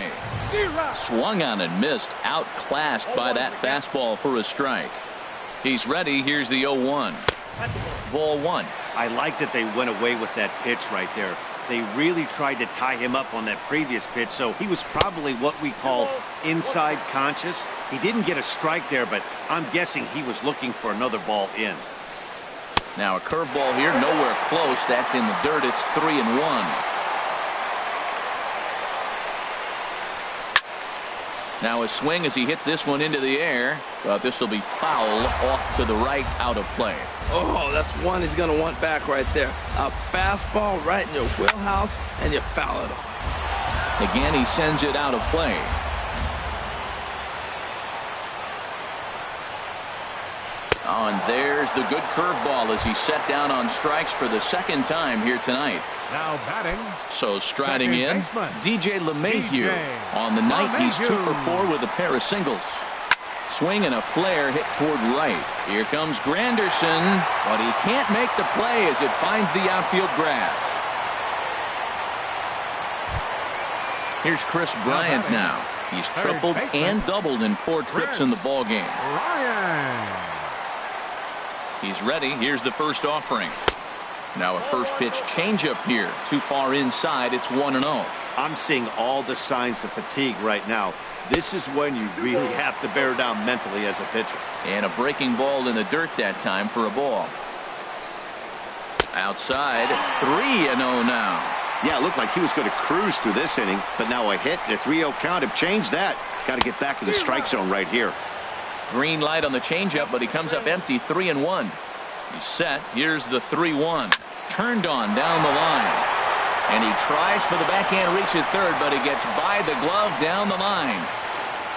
Swung on and missed. Outclassed by that fastball for a strike. He's ready. Here's the 0-1. Ball 1. I like that they went away with that pitch right there. They really tried to tie him up on that previous pitch, so he was probably what we call inside conscious. He didn't get a strike there, but I'm guessing he was looking for another ball in. Now a curveball here, nowhere close. That's in the dirt. It's 3-1. Now a swing as he hits this one into the air, but this will be foul off to the right, out of play. Oh, that's one he's going to want back right there. A fastball right in your wheelhouse, and you foul it off. Again, he sends it out of play. Oh, and there's the good curveball as he set down on strikes for the second time here tonight. Now batting. So striding in, DJ LeMahieu. DJ On the night, he's 2 for LeMahieu. 4 with a pair of singles. Swing and a flare hit toward right. Here comes Granderson, but he can't make the play as it finds the outfield grass. Here's Chris Bryant now. He's tripled and doubled in 4 trips in the ballgame. Ryan. He's ready. Here's the first offering. Now a first pitch changeup here. Too far inside. It's 1-0. I'm seeing all the signs of fatigue right now. This is when you really have to bear down mentally as a pitcher. And a breaking ball in the dirt that time for a ball. Outside. 3-0 now. Yeah, it looked like he was going to cruise through this inning, but now a hit and a 3-0 count have changed that. Got to get back in the strike zone right here. Green light on the changeup, but he comes up empty. 3-1. He's set. Here's the 3-1. Turned on down the line. And he tries for the backhand reach at third, but he gets by the glove down the line.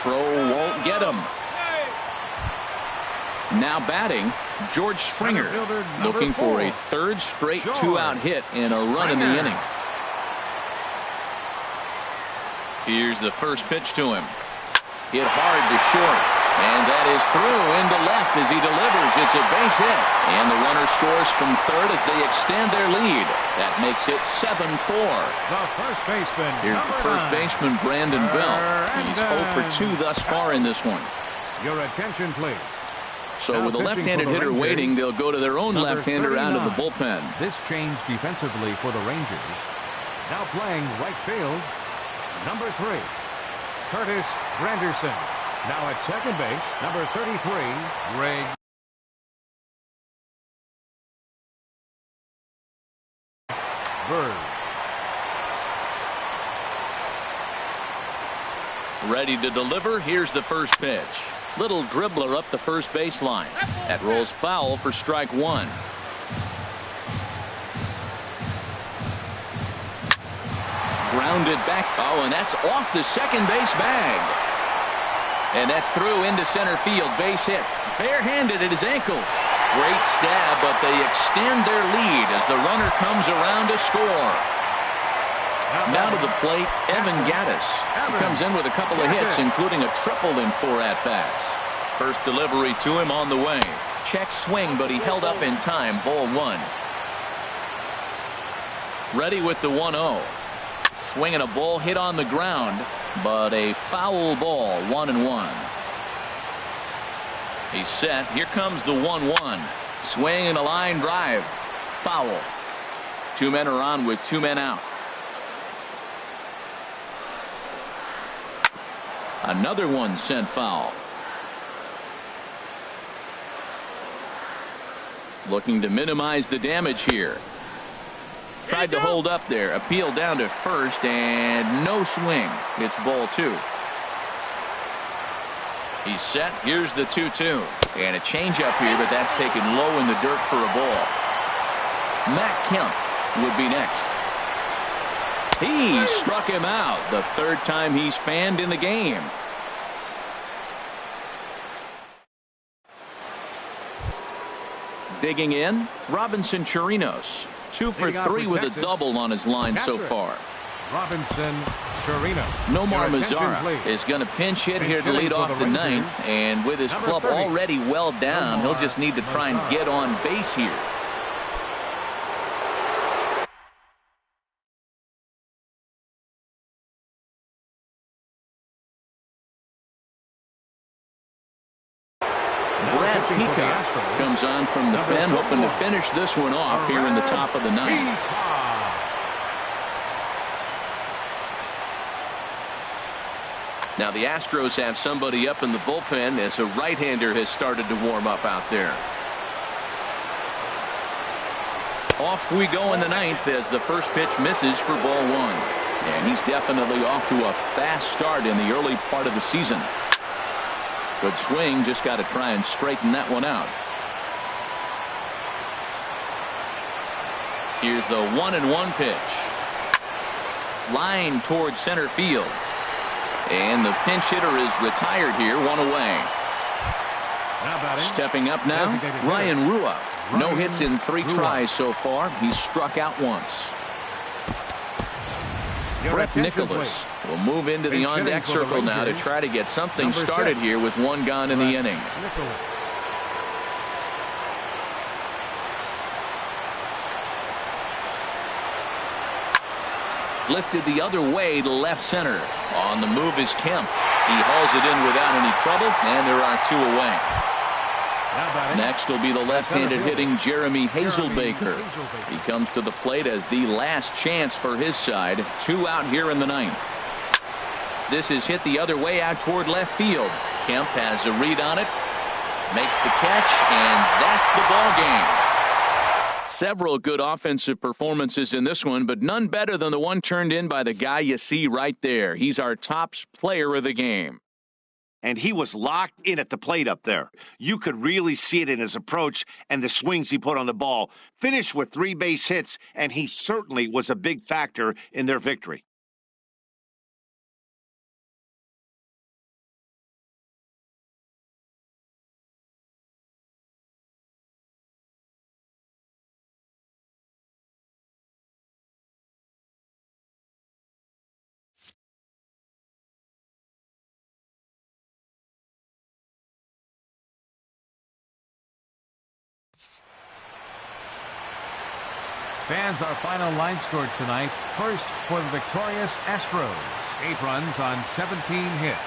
Throw won't get him. Now batting, George Springer, looking for a third straight 2-out hit and a run in the inning. Here's the first pitch to him. Hit hard to short. And that is through into left as he delivers. It's a base hit. And the runner scores from third as they extend their lead. That makes it 7-4. The first baseman. Here's the first baseman, Brandon Bell. He's 0 for 2 thus far in this one. Your attention, please. So Now with a pitching left-handed for the hitter Rangers, waiting, they'll go to their own number left-hander out of the 39. bullpen. This change defensively for the Rangers. Now playing right field, number 3, Curtis Granderson. Now at second base, number 33, Ray. Bird. Ready to deliver. Here's the first pitch. Little dribbler up the first baseline. That rolls foul for strike 1. Grounded back. Oh, and that's off the second base bag. And that's through into center field. Base hit. Barehanded at his ankle. Great stab, but they extend their lead as the runner comes around to score. Now to the plate, Evan Gattis. He comes in with a couple of hits, including a triple in 4 at-bats. First delivery to him on the way. Check swing, but he held up in time. Ball 1. Ready with the 1-0. Swinging a ball hit on the ground, but a foul ball. 1-1. He's set. Here comes the 1-1. Swing and a line drive. Foul. 2 men are on with 2 men out. Another one sent foul. Looking to minimize the damage here. Tried to hold up there. Appeal down to first and no swing. It's ball 2. He's set. Here's the 2-2. And a changeup here, but that's taken low in the dirt for a ball. Matt Kemp would be next. He struck him out. The 3rd time he's fanned in the game. Digging in, Robinson Chirinos. 2 for 3 with a double on his line so far. Robinson Chirinos. Nomar Mazara is going to pinch hit here to lead off the 9th. And with his club already well down, he'll just need to try and get on base here. Peacock comes on from the pen, hoping to finish this one off here in the top of the 9th. Now the Astros have somebody up in the bullpen as a right-hander has started to warm up out there. Off we go in the 9th as the first pitch misses for ball 1. And he's definitely off to a fast start in the early part of the season. Good swing, just got to try and straighten that one out. Here's the 1-1 pitch. Line towards center field. And the pinch hitter is retired here, one away. Stepping up now, Ryan Rua. No hits in 3 tries so far. He's struck out once. Brett Nicholas will move into the on-deck circle now to try to get something started here with 1 gone in the inning. Lifted the other way to left center. On the move is Kemp. He hauls it in without any trouble, and there are 2 away. Next will be the left-handed hitting Jeremy Hazelbaker. He comes to the plate as the last chance for his side. 2 out here in the 9th. This is hit the other way out toward left field. Kemp has a read on it. Makes the catch, and that's the ball game. Several good offensive performances in this one, but none better than the one turned in by the guy you see right there. He's our top player of the game. And he was locked in at the plate up there. You could really see it in his approach and the swings he put on the ball. Finished with 3 base hits, and he certainly was a big factor in their victory. Fans, our final line score tonight. First for the victorious Astros. 8 runs on 17 hits.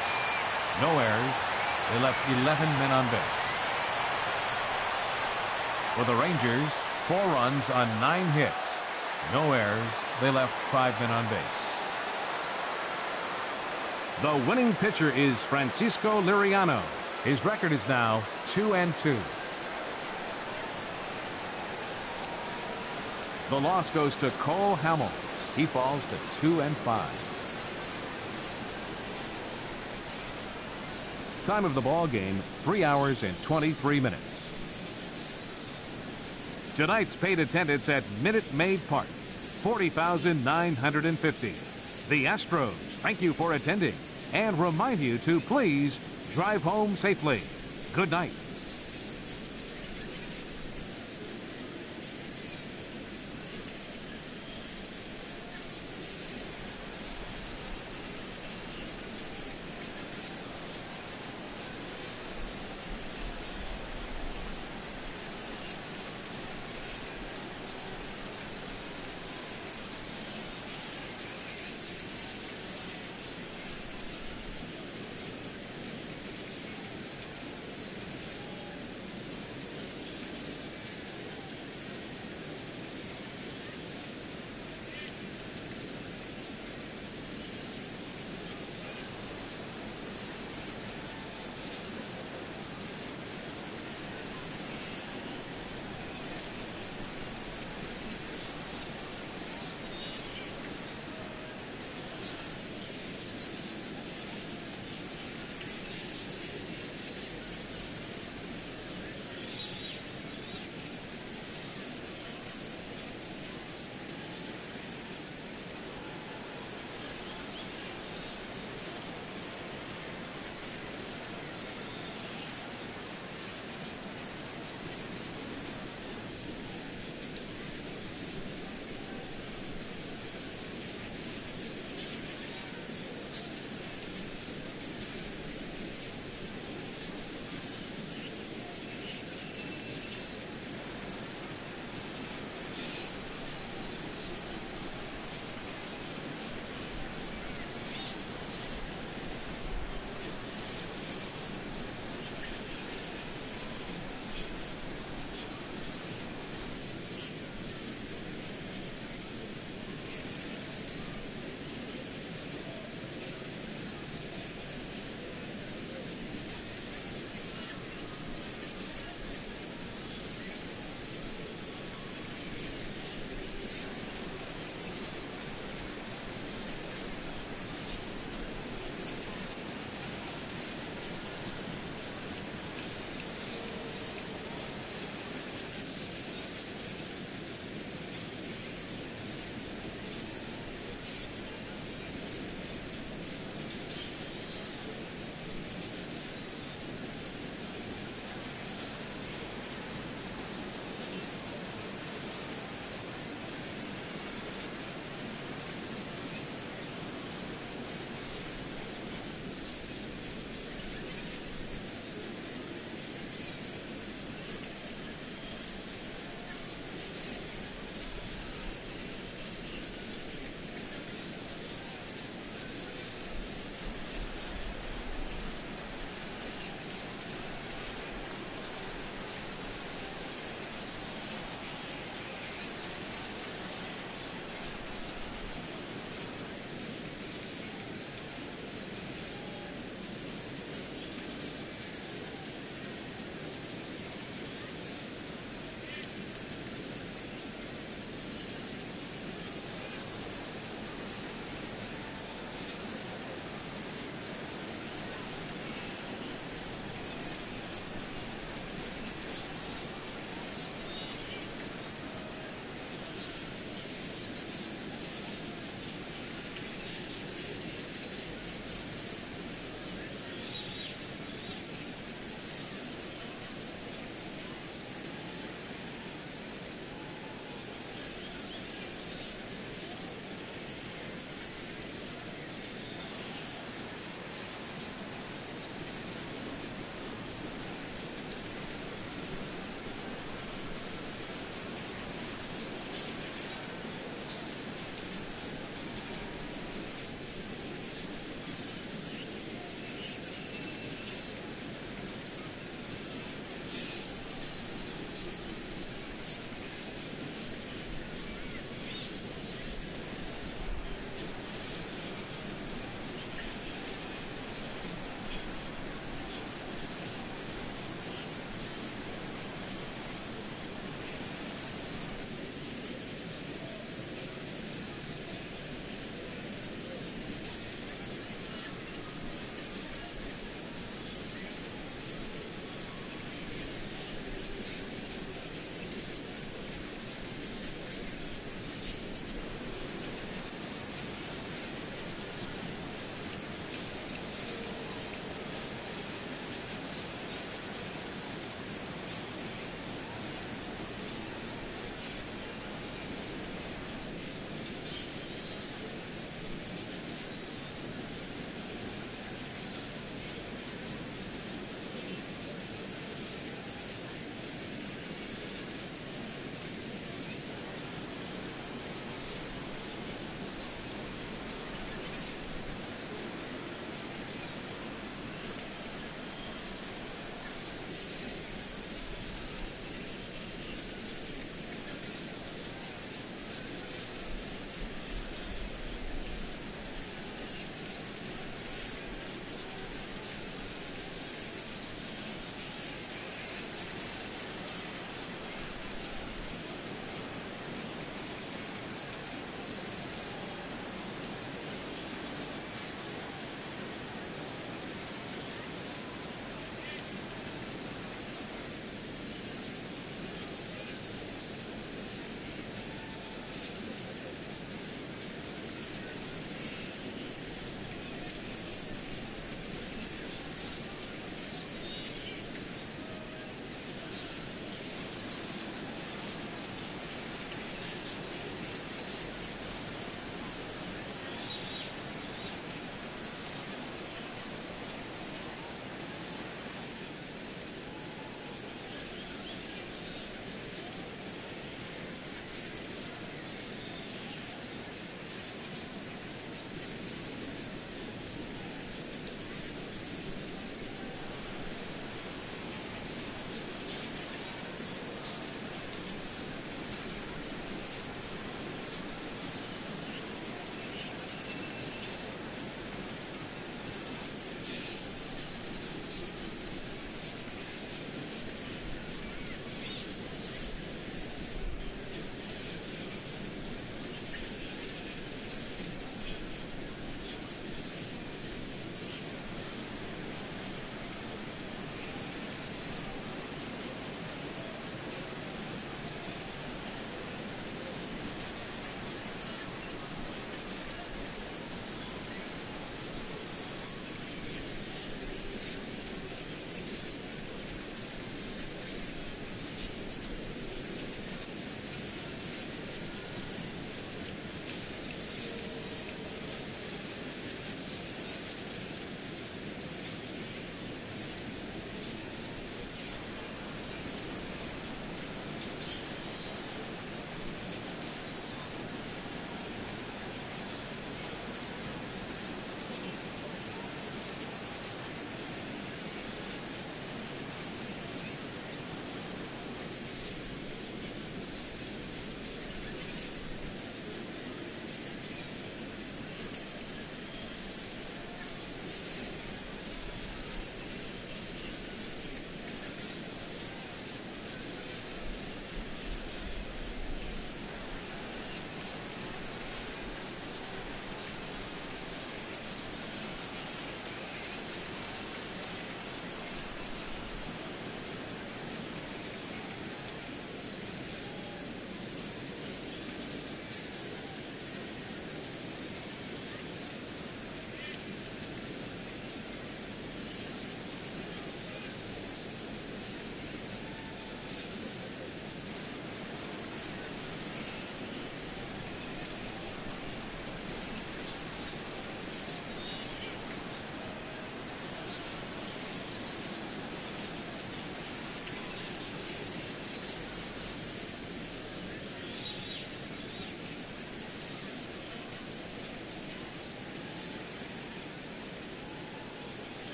No errors. They left 11 men on base. For the Rangers, 4 runs on 9 hits. No errors. They left 5 men on base. The winning pitcher is Francisco Liriano. His record is now 2-2. The loss goes to Cole Hamels. He falls to 2-5. Time of the ball game, 3 hours and 23 minutes. Tonight's paid attendance at Minute Maid Park, 40,950. The Astros thank you for attending and remind you to please drive home safely. Good night.